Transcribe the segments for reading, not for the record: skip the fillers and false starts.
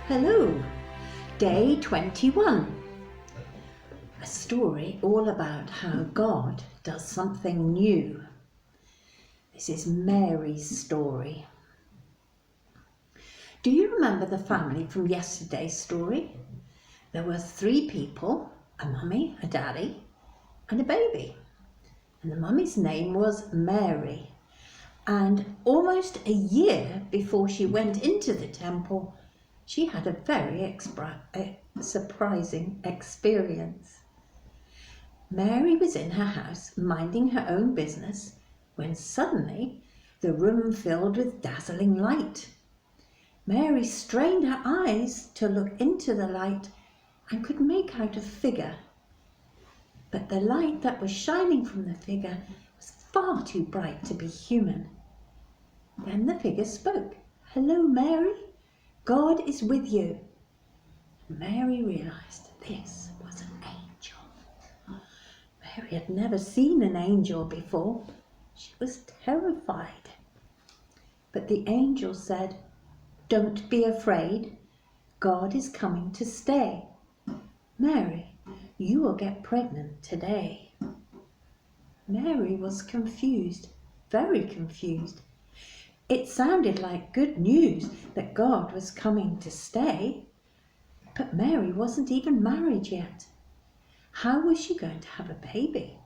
Hello, day 21. A story all about how God does something new. This is Mary's story. Do you remember the family from yesterday's story? There were 3 people, a mummy, a daddy, and a baby. And the mummy's name was Mary. And almost a year before she went into the temple, she had a very surprising experience. Mary was in her house minding her own business when suddenly the room filled with dazzling light. Mary strained her eyes to look into the light and could make out a figure. But the light that was shining from the figure was far too bright to be human. Then the figure spoke. "Hello, Mary. God is with you." Mary realized this was an angel. Mary had never seen an angel before. She was terrified. But the angel said, "Don't be afraid. God is coming to stay. Mary, you will get pregnant today." Mary was confused, very confused. It sounded like good news that God was coming to stay, but Mary wasn't even married yet. How was she going to have a baby?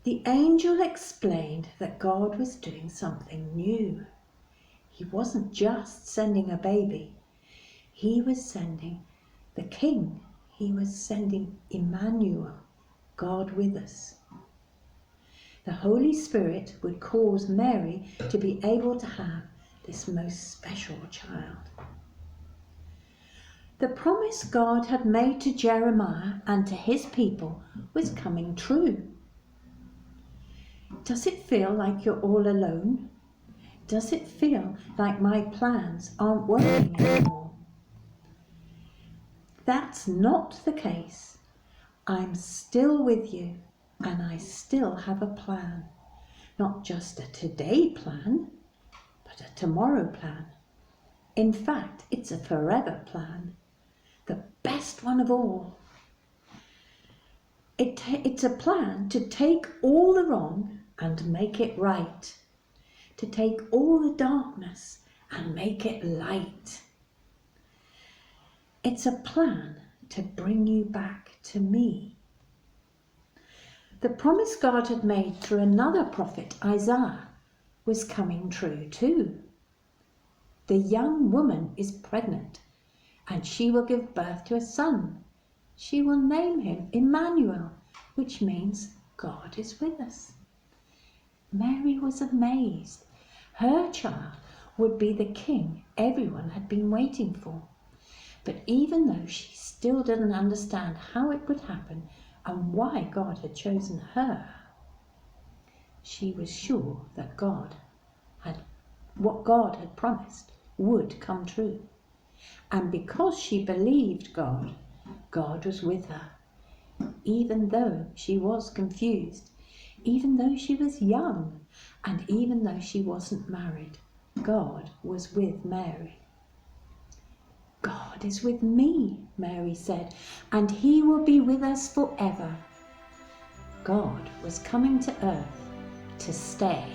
The angel explained that God was doing something new. He wasn't just sending a baby. He was sending the King. He was sending Emmanuel, God with us. The Holy Spirit would cause Mary to be able to have this most special child. The promise God had made to Jeremiah and to his people was coming true. Does it feel like you're all alone? Does it feel like my plans aren't working anymore? That's not the case. I'm still with you. And I still have a plan, not just a today plan, but a tomorrow plan. In fact, it's a forever plan, the best one of all. It's a plan to take all the wrong and make it right, to take all the darkness and make it light. It's a plan to bring you back to me. The promise God had made through another prophet, Isaiah, was coming true too. The young woman is pregnant and she will give birth to a son. She will name him Emmanuel, which means God is with us. Mary was amazed. Her child would be the king everyone had been waiting for. But even though she still didn't understand how it would happen, and why God had chosen her, she was sure that what God had promised would come true. And because she believed God, God was with her. Even though she was confused, even though she was young, and even though she wasn't married, God was with Mary. "God is with me," Mary said, "and he will be with us forever." God was coming to earth to stay.